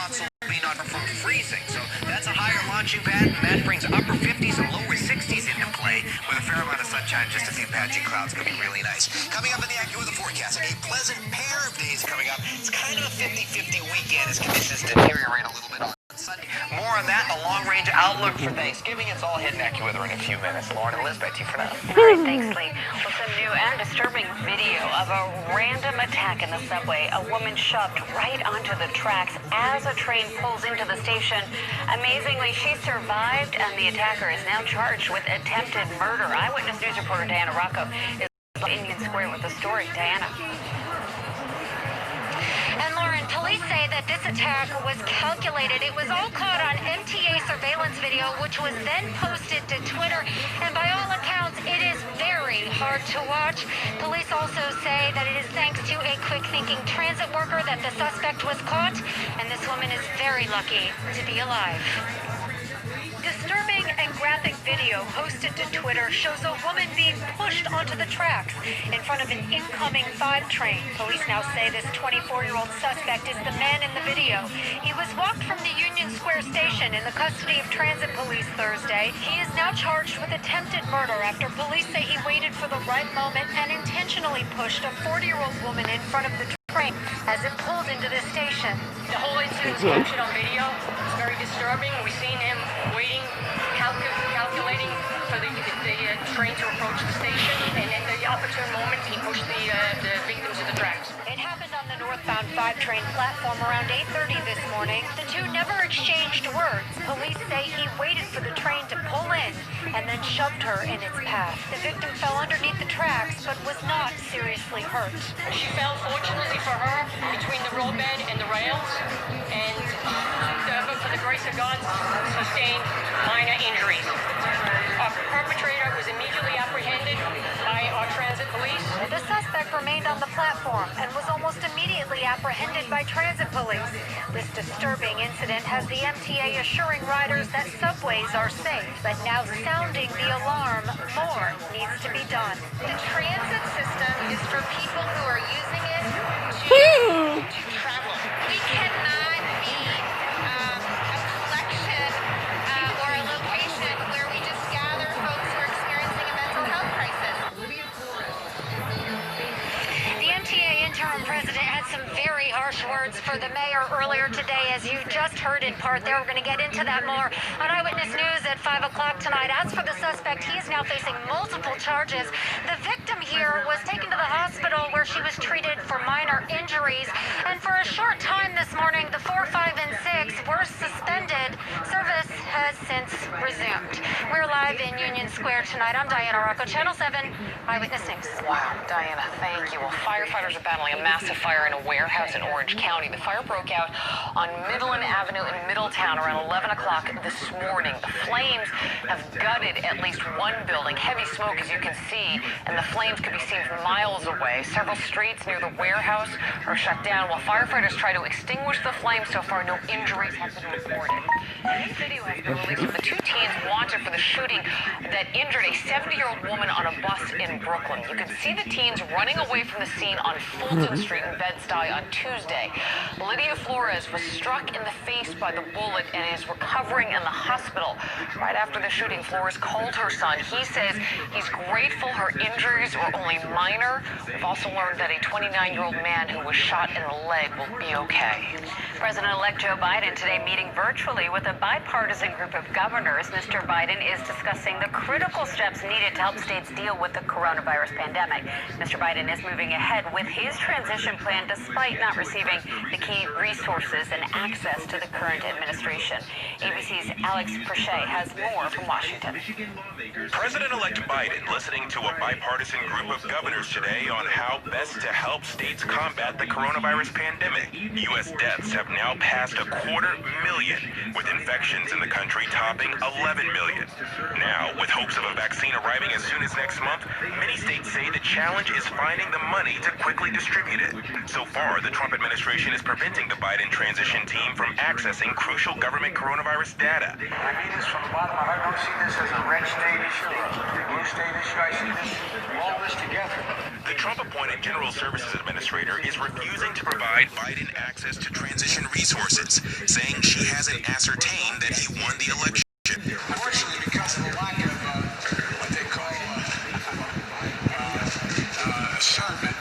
spots will be not from freezing. So that's a higher launching pad, and that brings upper 50s and lower 60s into play. With a fair amount of sunshine, just a few patchy clouds could be really nice. Coming up in the AccuWeather forecast, a pleasant pair of days coming up. It's kind of a 50-50 weekend as conditions deteriorate a little bit on Sunday. More on that, the long-range outlook for Thanksgiving. It's all hitting AccuWeather in a few minutes. Lauren and Liz, back to you for now. All right, thanks, Lee. Well, some new and disturbing video of a random attack in the subway. A woman shoved right onto the tracks as a train pulls into the station. Amazingly, she survived, and the attacker is now charged with attempted murder. Eyewitness News reporter Diana Rocco is in Union Square with the story. Diana. And Lauren, police say that this attack was calculated. It was all caught on MTA surveillance video, which was then posted to Twitter. And by all accounts, it is very hard to watch. Police also say that it is thanks to a quick-thinking transit worker that the suspect was caught. And this woman is very lucky to be alive. Disturbing and graphic video posted to Twitter shows a woman being pushed onto the tracks in front of an incoming 5 train. Police now say this 24-year-old suspect is the man in the video. He was walked from the Union Square station in the custody of transit police Thursday. He is now charged with attempted murder after police say he waited for the right moment and intentionally pushed a 40-year-old woman in front of the train as it pulled into the station. The whole incident was captured on video. It's very disturbing. We've seen him waiting, calculating for the train to approach the station, and at the opportune moment, he pushed the victim to the tracks. It happened on the northbound 5 train platform around 8:30 this morning. The two never exchanged words. Police say he waited for the train to pull in and then shoved her in its path. The victim fell underneath the tracks but was not seriously hurt. She fell, fortunately for her, between the roadbed and the rails, and for the grace of God, sustained minor injuries. Our perpetrator was immediately apprehended by our transit police. The suspect remained on the platform and was almost immediately apprehended by transit police. This disturbing incident has the MTA assuring riders that subways are safe, but now sounding the alarm, more needs to be done. The transit system is for people who are using it to travel. We cannot be a collection or a location where we just gather folks who are experiencing a mental health crisis. The MTA interim president had some very harsh words for the mayor earlier today, as you just heard in part there. We're going to get into that more on Eyewitness News at 5 o'clock tonight. As for the suspect, he is now facing multiple charges. The victim here was taken to the hospital where she was treated for minor injuries. And for a short time this morning, the 4, 5, and 6 were suspended. Service has since resumed. We're live in Union Square tonight. I'm Diana Rocco, Channel 7 Eyewitness News. Wow, Diana, thank you. Well, firefighters are battling a massive fire in a warehouse in Orange County. The fire broke out on Midland Avenue in Middletown around 11 o'clock this morning. The flames have gutted at least one building. Heavy smoke, as you can see, and the flames could be seen from miles away. Several streets near the warehouse are shut down while firefighters try to extinguish the flames. So far, no injuries have been reported. This video has been released of the 2 teens wanted for the shooting that injured a 70-year-old woman on a bus in Brooklyn. You can see the teens running away from the scene on Fulton Street in Bed-Stuy on Tuesday. Lydia Flores was struck in the face by the bullet and is recovering in the hospital. Right after the shooting, Flores called her son. He says he's grateful her injuries were only minor. We've also learned that a 29-year-old man who was shot in the leg will be okay. President-elect Joe Biden today meeting virtually with a bipartisan group of governors. Mr. Biden is discussing the critical steps needed to help states deal with the coronavirus pandemic. Mr. Biden is moving ahead with his transition plan despite not receiving the key resources and access to the current administration. ABC's Alex Perche has more from Washington. President-elect Biden listening to a bipartisan group of governors today on how best to help states combat the coronavirus pandemic. U.S. deaths have now passed 250,000, with infections in the country topping 11 million. Now, with hopes of a vaccine arriving as soon as next month, many states say the challenge is finding the money to quickly distribute it. So far, the Trump administration is preventing the Biden transition team from accessing crucial government coronavirus data. I mean this from the bottom of my heart. I don't see this as a red state issue or a blue state issue. I see this, all this together. The Trump-appointed General Services Administrator is refusing to provide Biden access to transition election resources, saying she hasn't ascertained that he won the election. Unfortunately, because of the lack of what they call discernment,